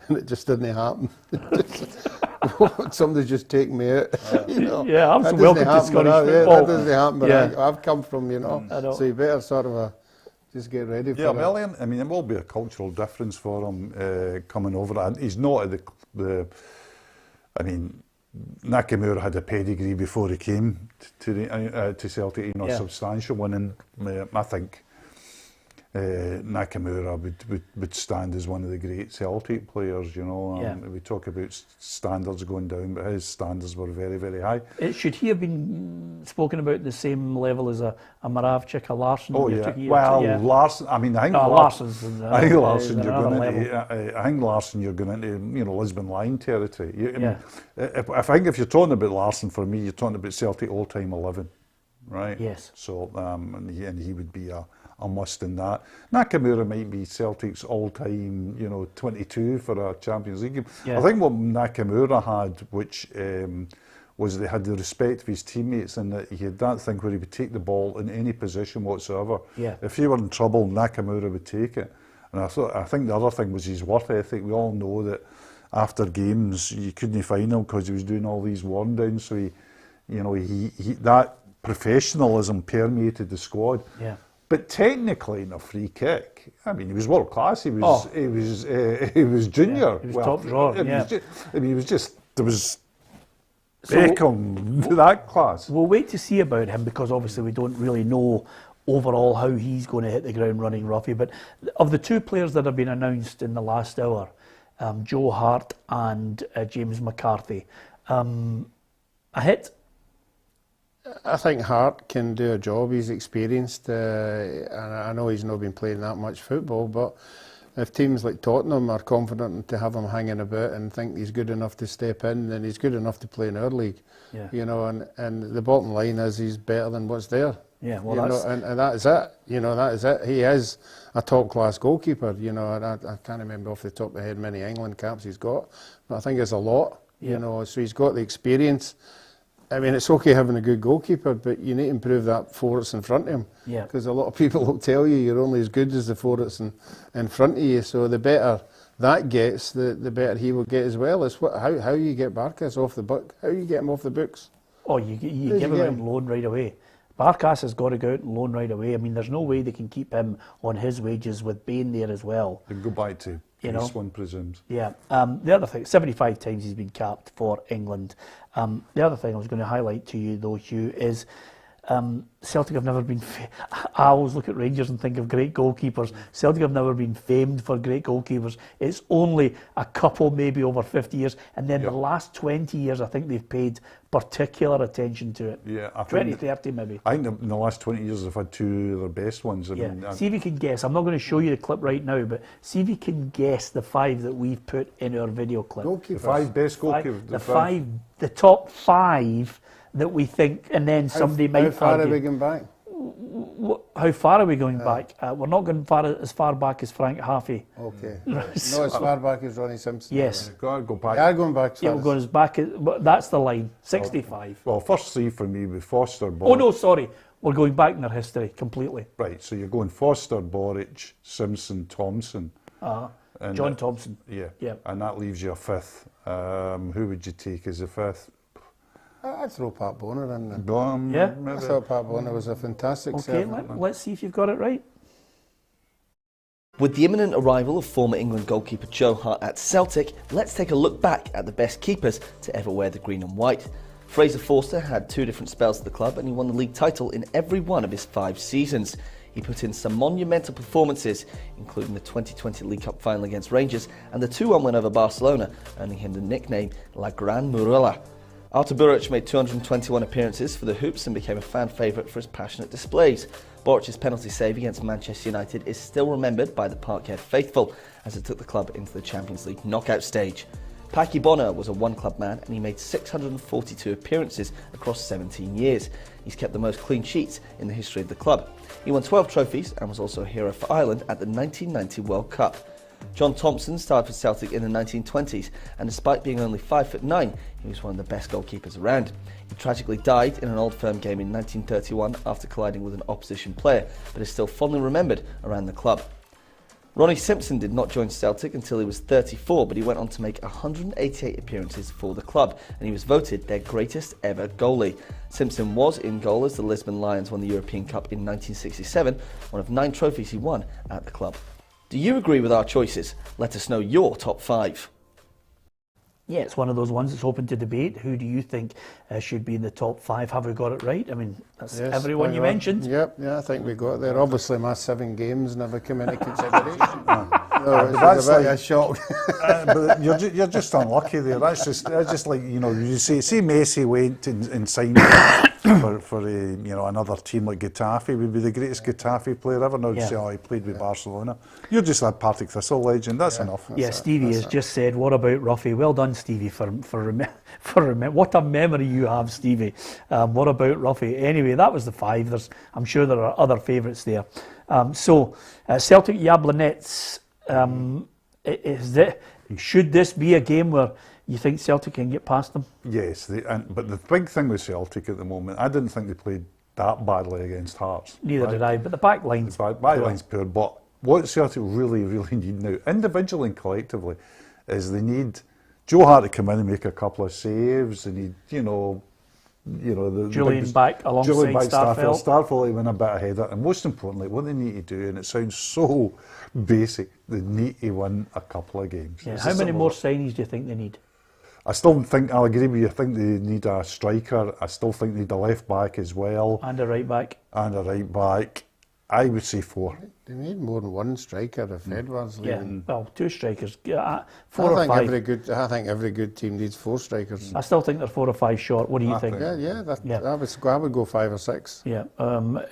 and it just didn't happen. Somebody just take me out. You know, yeah, I'm so welcome to Scottish football. That doesn't happen, but I've come from, you know, so you better sort of just get ready for it. Well, I mean, it will be a cultural difference for him coming over. And he's not at the I mean, Nakamura had a pedigree before he came to Celtic, you know, substantial one, and I think Nakamura would stand as one of the great Celtic players, you know. We talk about standards going down, but his standards were very, very high. Should he have been spoken about the same level as a Moravcik, a Larsson? Oh yeah, well, Larsson. I mean, I think Larsson. I think Larsson, you're going into, you know, Lisbon Lion territory. I think if you're talking about Larsson, for me, you're talking about Celtic all-time 11, right? Yes. So and he would be a must in that. Nakamura might be Celtic's all-time, you know, 22 for a Champions League game. I think what Nakamura had, which was they had the respect of his teammates, and that he had that thing where he would take the ball in any position whatsoever. If he were in trouble, Nakamura would take it. And I think the other thing was his work ethic. We all know that after games you couldn't find him because he was doing all these warm downs. So he that professionalism permeated the squad. But technically, in a free kick, I mean, he was world class. He was junior. He was top drawer. He was just there was Beckham that class. We'll wait to see about him because obviously we don't really know overall how he's going to hit the ground running, Ruffy. But of the 2 players that have been announced in the last hour, Joe Hart and James McCarthy, a hit. I think Hart can do a job. He's experienced, and I know he's not been playing that much football, but if teams like Tottenham are confident to have him hanging about and think he's good enough to step in, then he's good enough to play in our league. You know, and the bottom line is he's better than what's there. And that is it. You know, that is it. He is a top-class goalkeeper. You know, I can't remember off the top of my head how many England caps he's got, but I think it's a lot. You know, so he's got the experience. I mean, it's okay having a good goalkeeper, but you need to improve that four that's in front of him. Because a lot of people will tell you you're only as good as the four that's in front of you. So the better that gets, the better he will get as well. It's how you get Barkas off the book. How you get him off the books? Oh, you give him on loan right away. Barkas has got to go out and loan right away. I mean, there's no way they can keep him on his wages with Bain there as well. They go back to this one, presumes. The other thing, 75 times he's been capped for England. The other thing I was going to highlight to you, though, Hugh, is Celtic have never been. I always look at Rangers and think of great goalkeepers. Celtic have never been famed for great goalkeepers. It's only a couple, maybe over 50 years, and then the last 20 years, I think they've paid particular attention to it. Yeah, I 20, think 30 maybe. I think in the last 20 years they've had two of their best ones. See if you can guess. I'm not going to show you the clip right now, but see if you can guess the 5 that we've put in our video clip. Goalkeepers. The 5 best goalkeepers. The top 5 that we think, and then somebody might argue. How far are we going back? How far are we going back? We're not going as far back as Frank Haffey. Okay. Not as far back as Ronnie Simpson. Yes. You've got to go back. We are going back. Yeah, we're going as back as, but that's the line, 65. Well, first 3 for me with Foster, Boric. Oh no, sorry. We're going back in their history completely. Right, so you're going Foster, Boric, Simpson, Thompson. And John Thompson. Yeah. And that leaves you a 5th. Who would you take as a 5th? I'd throw Pat Bonner in there. Maybe. I thought Pat Bonner was a fantastic servant. Let's see if you've got it right. With the imminent arrival of former England goalkeeper Joe Hart at Celtic, let's take a look back at the best keepers to ever wear the green and white. Fraser Forster had 2 different spells at the club and he won the league title in every one of his 5 seasons. He put in some monumental performances, including the 2020 League Cup final against Rangers and the 2-1 win over Barcelona, earning him the nickname La Gran Muralla. Artur Buric made 221 appearances for the Hoops and became a fan favourite for his passionate displays. Boric's penalty save against Manchester United is still remembered by the Parkhead faithful, as it took the club into the Champions League knockout stage. Paki Bonner was a one-club man and he made 642 appearances across 17 years. He's kept the most clean sheets in the history of the club. He won 12 trophies and was also a hero for Ireland at the 1990 World Cup. John Thompson started for Celtic in the 1920s and despite being only 5'9", he was one of the best goalkeepers around. He tragically died in an Old Firm game in 1931 after colliding with an opposition player, but is still fondly remembered around the club. Ronnie Simpson did not join Celtic until he was 34, but he went on to make 188 appearances for the club and he was voted their greatest ever goalie. Simpson was in goal as the Lisbon Lions won the European Cup in 1967, one of 9 trophies he won at the club. Do you agree with our choices? Let us know your top 5. Yeah, it's one of those ones that's open to debate. Who do you think should be in the top 5? Have we got it right? I mean, that's everyone you mentioned. Yep, I think we got there. Obviously, my 7 games never came into consideration. That's like a shock. But you're just unlucky there. That's just like, you know, you see Messi went and signed for another team like Getafe. Would be the greatest Getafe player ever. Now say, he played with Barcelona. You're just a Partick Thistle legend. That's enough. Stevie has just said, what about Ruffy? Well done, Stevie, for what a memory you have, Stevie. What about Ruffy? Anyway, that was the 5. I'm sure there are other favourites there. Celtic Jablonec. Should this be a game where you think Celtic can get past them? Yes, but the big thing with Celtic at the moment, I didn't think they played that badly against Hearts. Neither did I, but the back line's poor. But what Celtic really need now, individually and collectively, is they need Joe Hart to come in and make a couple of saves. They need, Julian back alongside Starfelt. Starfelt to win a bit of header, and most importantly, what they need to do, and it sounds so basic, they need to win a couple of games. Yeah. How many more signings do you think they need? I still think, I'll agree with you, I think they need a striker. I still think they need a left back as well. And a right back. I would say 4. They need more than 1 striker if Edwards leaving. Yeah, well, 2 strikers. 4 or 5. I think every good team needs 4 strikers. I still think they're 4 or 5 short. What do you think? I would go 5 or 6. Yeah,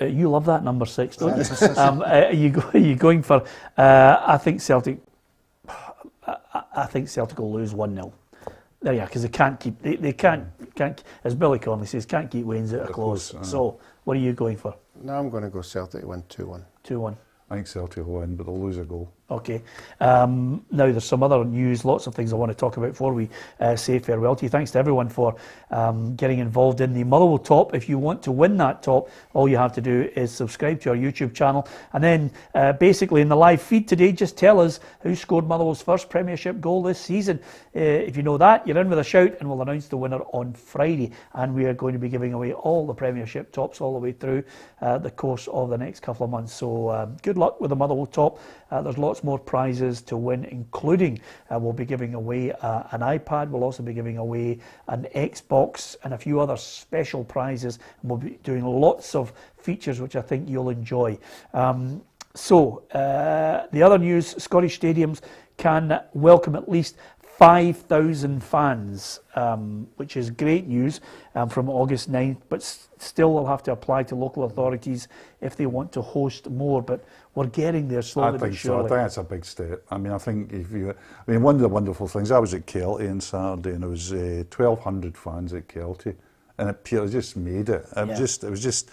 you love that number 6, don't you? Are you going for? I think Celtic will lose 1-0. There you are, because they can't keep. They can't. As Billy Connolly says, can't keep Wayne's out of close. So, what are you going for? No, I'm going to go Celtic win 2-1. 2-1. I think Celtic will win, but they'll lose a goal. Okay. Now, there's some other news, lots of things I want to talk about before we say farewell to you. Thanks to everyone for getting involved in the Motherwell top. If you want to win that top, all you have to do is subscribe to our YouTube channel. And then, basically, in the live feed today, just tell us who scored Motherwell's first Premiership goal this season. If you know that, you're in with a shout, and we'll announce the winner on Friday. And we are going to be giving away all the Premiership tops all the way through the course of the next couple of months. So, good luck with the Motherwell top. There's lots lots more prizes to win, including we'll be giving away an iPad. We'll also be giving away an Xbox and a few other special prizes. And we'll be doing lots of features which I think you'll enjoy. So the other news, Scottish stadiums can welcome at least 5,000 fans, which is great news from August 9th, but still will have to apply to local authorities if they want to host more. But we're getting there slowly but surely. I think that's a big step. I mean, I think one of the wonderful things, I was at Kelty on Saturday, and there was 1,200 fans at Kelty, and it just made it. It was just,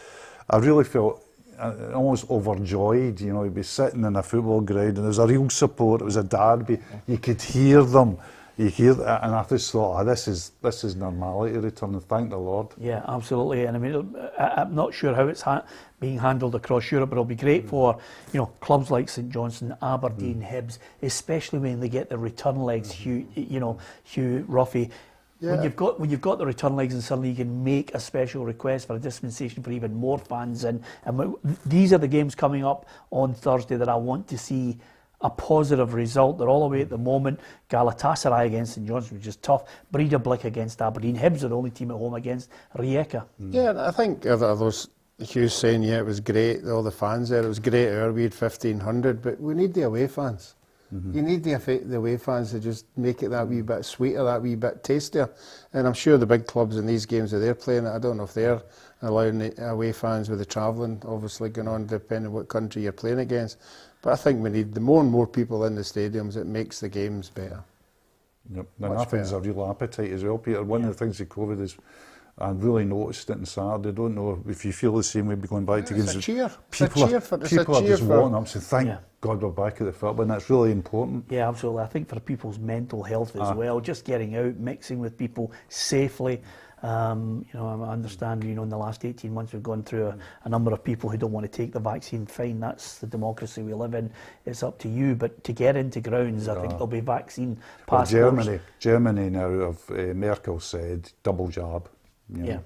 I really felt almost overjoyed, you know. You'd be sitting in a football ground and there was a real support. It was a derby. You could hear them. And I just thought, this is normality returning. Thank the Lord. Yeah, absolutely. And I mean, I'm not sure how it's being handled across Europe, but it'll be great for, you know, clubs like St Johnstone, Aberdeen, Hibs, especially when they get the return legs. Hugh Ruffy. Yeah. When you've got the return legs, and suddenly you can make a special request for a dispensation for even more fans. And these are the games coming up on Thursday that I want to see a positive result. They're all away at the moment. Galatasaray against St Johnstone, which is tough. Breidablik against Aberdeen. Hibs are the only team at home against Rijeka. Yeah, I think those Hugh's saying, it was great, all the fans there. It was great hour. We had 1,500, but we need the away fans. You need the away fans to just make it that wee bit sweeter, that wee bit tastier. And I'm sure the big clubs in these games that they're playing, I don't know if they're allowing the away fans with the travelling, obviously going on, depending on what country you're playing against. But I think we need the more and more people in the stadiums. It makes the games better. Yep. And I think there's a real appetite as well, Peter. One of the things with COVID is, I really noticed it on Saturday. I don't know if you feel the same way going back to games. It's a cheer. People are just wanting up, so thank God we're back at the football, and that's really important. Yeah, absolutely. I think for people's mental health as well, just getting out, mixing with people safely. I understand, in the last 18 months we've gone through a number of people who don't want to take the vaccine. Fine, that's the democracy we live in. It's up to you. But to get into grounds, I think there'll be vaccine passports. Germany now, Merkel said double jab.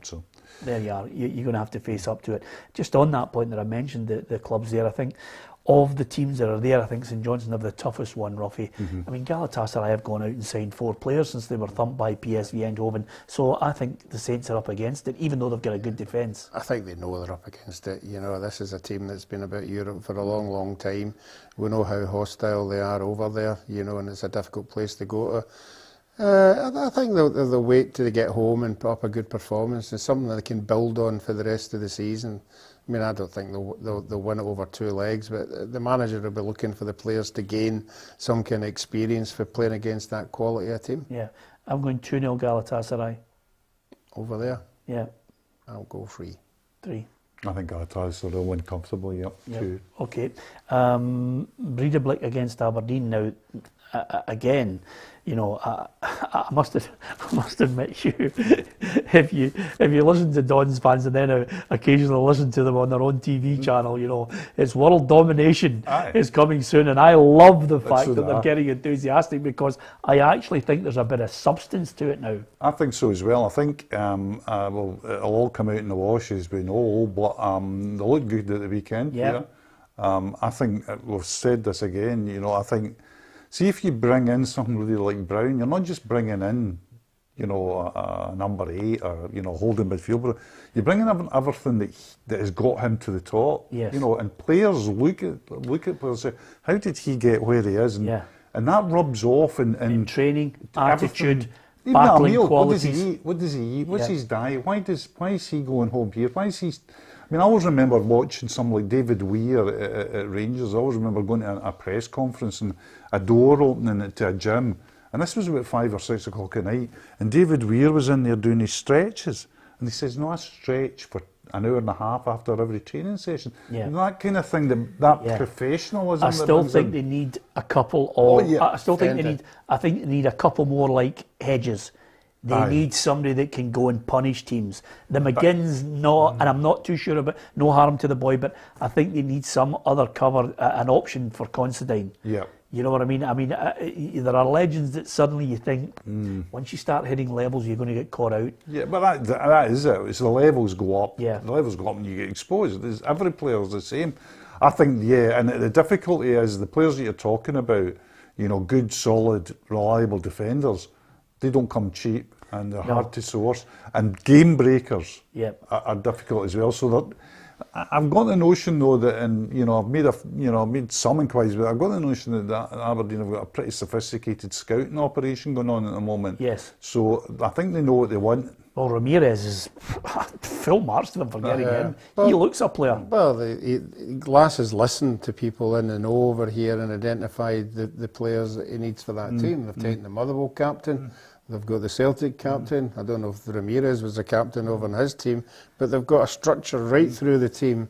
So there you are. You're going to have to face up to it. Just on that point that I mentioned, the clubs there, I think of the teams that are there, I think St Johnstone have the toughest one, Ruffy. I mean, Galatasaray have gone out and signed 4 players since they were thumped by PSV Eindhoven. So I think the Saints are up against it, even though they've got a good defence. I think they know they're up against it. This is a team that's been about Europe for a long, long time. We know how hostile they are over there, and it's a difficult place to go to. I think they'll wait till they get home and put up a good performance. It's something that they can build on for the rest of the season. I mean, I don't think they'll win it over 2 legs, but the manager will be looking for the players to gain some kind of experience for playing against that quality of team. Yeah, I'm going 2-0 Galatasaray. Over there? Yeah. I'll go 3. 3. I think Galatasaray will win comfortably, 2. Okay. Breidablik against Aberdeen now. Again, I must admit, if you listen to Don's fans and then occasionally listen to them on their own TV channel, it's world domination is coming soon, and I love the fact that they're getting enthusiastic, because I actually think there's a bit of substance to it now. I think so as well. I think it'll all come out in the wash as we know, but they look good at the weekend. Yeah. I think we've said this again. I think. See, if you bring in something really like Brown, you're not just bringing in, a number 8 or, holding midfielder. You're bringing in everything that has got him to the top. Yes. And players look at players and say, how did he get where he is? And that rubs off in training, attitude, battling qualities. What does he eat? What's his diet? Why is he going home here? Why is he... I mean, I always remember watching someone like David Weir at Rangers. I always remember going to a press conference and a door opening to a gym. And this was about 5 or 6 o'clock at night. And David Weir was in there doing his stretches. And he says, no, I stretch for an hour and a half after every training session. Yeah. And that kind of thing, that professionalism. I still think they need a couple of... I think they need a couple more like Hedges. They need somebody that can go and punish teams. The McGinn's not, and I'm not too sure about, no harm to the boy, but I think they need some other cover, an option for Considine. Yeah. You know what I mean? I mean, there are legends that suddenly you think, once you start hitting levels, you're going to get caught out. Yeah, but that is it. It's the levels go up. Yeah. The levels go up and you get exposed. Every player's the same. I think, yeah, and the difficulty is the players that you're talking about, good, solid, reliable defenders, they don't come cheap and they're hard to source. And game breakers are difficult as well. So I've got the notion though that, I've made some inquiries, but I've got the notion that Aberdeen have got a pretty sophisticated scouting operation going on at the moment. Yes. So I think they know what they want. Well, Ramirez is full marks to them for getting in. He looks a player. Well, Glass has listened to people in the know over here and identified the players that he needs for that team. They've taken the Motherwell captain. They've got the Celtic captain. I don't know if Ramirez was the captain over in his team, but they've got a structure right through the team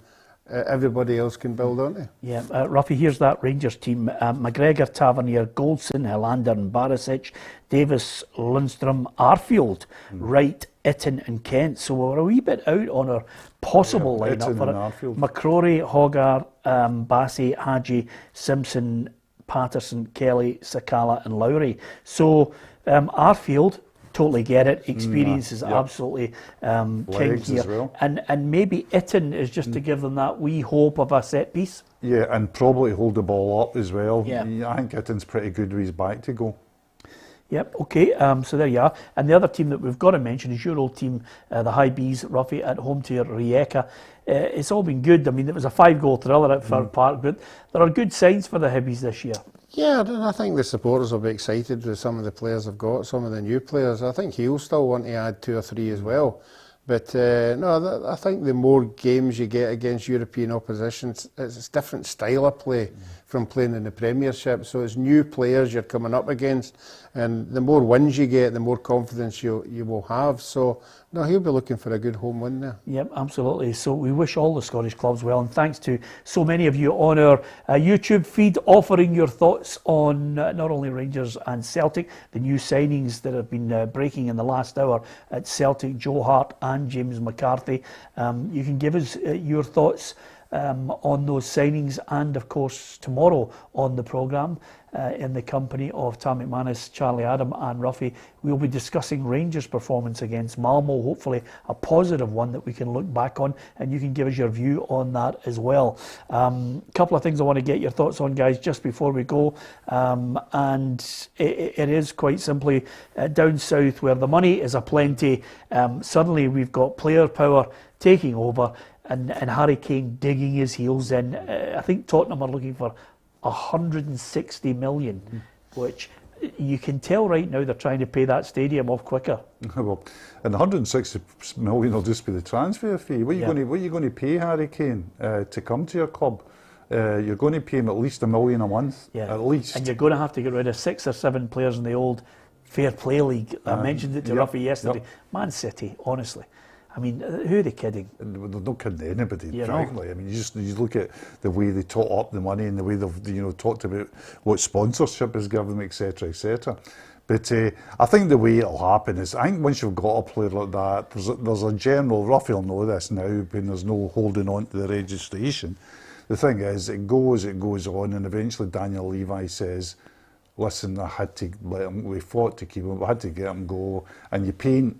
everybody else can build on it. Yeah, Ruffy, here's that Rangers team. McGregor, Tavernier, Goldson, Helander and Barisic, Davis, Lundstrom, Arfield, Wright, Itten and Kent. So we're a wee bit out on our possible lineup for it. McCrory, Hogarth, Bassey, Hadji, Simpson, Patterson, Kelly, Sakala and Lowry. So Arfield, totally get it. Experience is absolutely king here. Well. And maybe Itten is just to give them that wee hope of a set piece. Yeah, and probably hold the ball up as well. Yeah. I think Itten's pretty good with his back to go. Yep, okay, so there you are. And the other team that we've got to mention is your old team, the High Bees, Ruffy, at home to Rijeka. It's all been good. I mean, it was a 5-goal thriller at Fir Park, but there are good signs for the Hibbies this year. Yeah, I think the supporters will be excited with some of the players they've got, some of the new players. I think he'll still want to add 2 or 3 as well. But no, I think the more games you get against European opposition, it's a different style of play from playing in the Premiership. So it's new players you're coming up against, and the more wins you get, the more confidence you will have. So no, he'll be looking for a good home win there. Yep, absolutely. So we wish all the Scottish clubs well, and thanks to so many of you on our YouTube feed offering your thoughts on not only Rangers and Celtic, the new signings that have been breaking in the last hour at Celtic, Joe Hart and James McCarthy. You can give us your thoughts on those signings, and of course tomorrow on the programme in the company of Tam McManus, Charlie Adam and Ruffy, we'll be discussing Rangers' performance against Malmo, hopefully a positive one that we can look back on, and you can give us your view on that as well. A couple of things I want to get your thoughts on, guys, just before we go, and it is quite simply down south where the money is aplenty, suddenly we've got player power taking over, and Harry Kane digging his heels in. I think Tottenham are looking for 160 million, which you can tell right now they're trying to pay that stadium off quicker. Well, and 160 million will just be the transfer fee. What are you going to pay Harry Kane to come to your club? You're going to pay him at least $1 million a month, at least. And you're going to have to get rid of 6 or 7 players in the old Fair Play League. I mentioned it to Ruffy yesterday. Man City, honestly. I mean, who are they kidding? They're not kidding anybody, frankly. I mean, you look at the way they tot up the money and the way they've talked about what sponsorship is given, etc., etc. But I think the way it'll happen is, I think once you've got a player like that, there's a general, Ruffy will know this now, when there's no holding on to the registration. The thing is, it goes on, and eventually Daniel Levi says, listen, I had to let him, we fought to keep him, we had to get him go, and you paint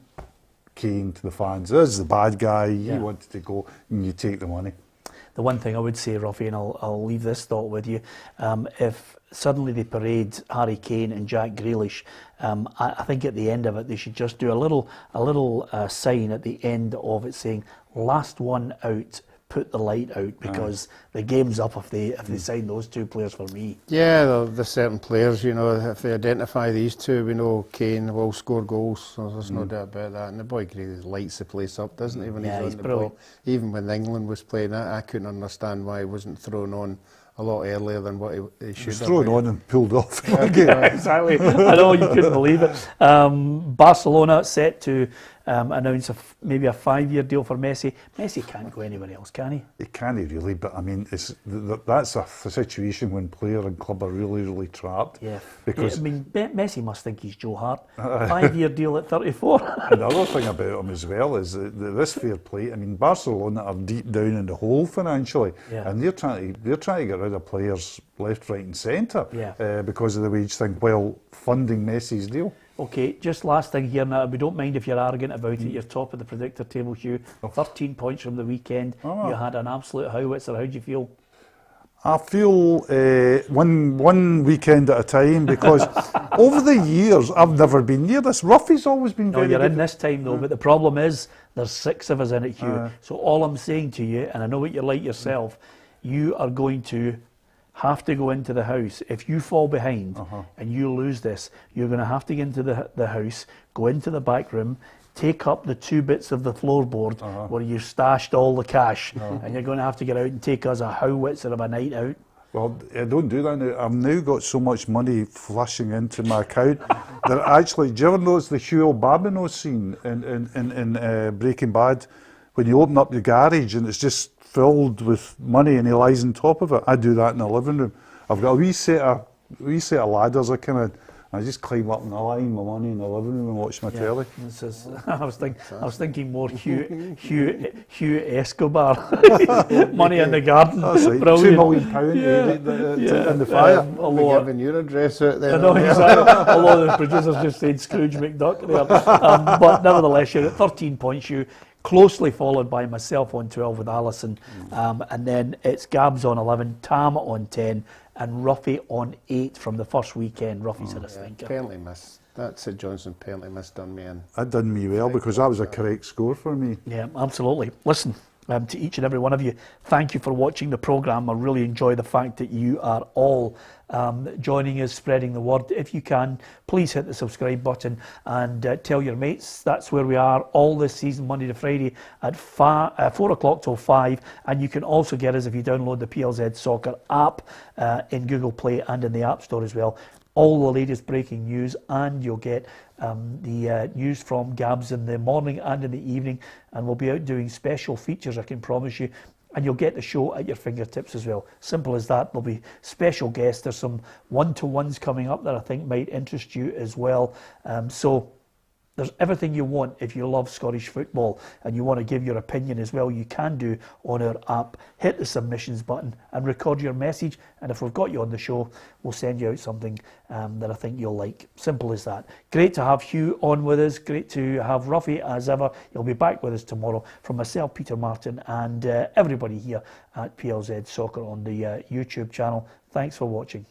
Kane to the fans, this is the bad guy, he wanted to go, and you take the money. The one thing I would say, Ruffy, and I'll leave this thought with you, if suddenly they parade Harry Kane and Jack Grealish, I think at the end of it they should just do a little sign at the end of it saying, last one out, put the light out, because the game's up if they sign those 2 players for me. Yeah, there's certain players, if they identify these 2, we know Kane will score goals, so there's no doubt about that. And the boy Grealish lights the place up, doesn't he, when he's on the ball. Even when England was playing, I couldn't understand why he wasn't thrown on a lot earlier than what he should have. Thrown on and pulled off. Yeah, exactly. I know, you couldn't believe it. Barcelona set to announce maybe a 5-year deal for Messi. Messi can't go anywhere else, can he? He can't really, but I mean, that's a situation when player and club are really, really trapped. Yeah. Because I mean, Messi must think he's Joe Hart. 5-year deal at 34. And the other thing about him as well is that this fair play. I mean, Barcelona are deep down in the hole financially, and they're trying to get rid of players left, right, and centre because of the wage thing, while funding Messi's deal. Okay, just last thing here now. We don't mind if you're arrogant about it. You're top of the predictor table, Hugh. 13 points from the weekend. You had an absolute howitzer. How do you feel? I feel one weekend at a time, because over the years I've never been near this. Ruffy's always been very you're good. in this time though, but the problem is there's 6 of us in it, Hugh. So all I'm saying to you, and I know what you're like yourself, you are going to have to go into the house. If you fall behind and you lose this, you're going to have to get into the house, go into the back room, take up the 2 bits of the floorboard where you stashed all the cash, and you're going to have to get out and take us a howitzer of a night out. Well, I don't do that now. I've now got so much money flushing into my account that actually, do you ever notice the Hugh Babino scene in Breaking Bad, when you open up the garage and it's just filled with money and he lies on top of it? I do that in the living room. I've got a wee set of ladders. I just climb up and I line my money in the living room and watch my telly. This is, I was thinking more Hugh Escobar, money in the garden. That's right. Brilliant. £2 million in the fire. Although giving your address out there. I know, exactly. Although the producers just said Scrooge McDuck there. But nevertheless, you're at 13 points, you. Closely followed by myself on 12 with Alison, and then it's Gabs on 11, Tam on 10, and Ruffy on 8 from the first weekend. Ruffy's had a stinker. Penalty miss. That's a Johnson penalty miss done me in. That done me well, because that was a correct score for me. Yeah, absolutely. Listen, to each and every one of you, thank you for watching the programme. I really enjoy the fact that you are all joining us, spreading the word. If you can, please hit the subscribe button and tell your mates. That's where we are all this season, Monday to Friday at 4 o'clock till 5. And you can also get us if you download the PLZ Soccer app in Google Play and in the App Store as well. All the latest breaking news, and you'll get the news from Gabs in the morning and in the evening, and we'll be out doing special features, I can promise you, and you'll get the show at your fingertips as well. Simple as that. There'll be special guests. There's some one-to-ones coming up that I think might interest you as well. So there's everything you want if you love Scottish football and you want to give your opinion as well. You can do on our app. Hit the submissions button and record your message. And if we've got you on the show, we'll send you out something that I think you'll like. Simple as that. Great to have Hugh on with us. Great to have Ruffy as ever. He'll be back with us tomorrow. From myself, Peter Martin, and everybody here at PLZ Soccer on the YouTube channel. Thanks for watching.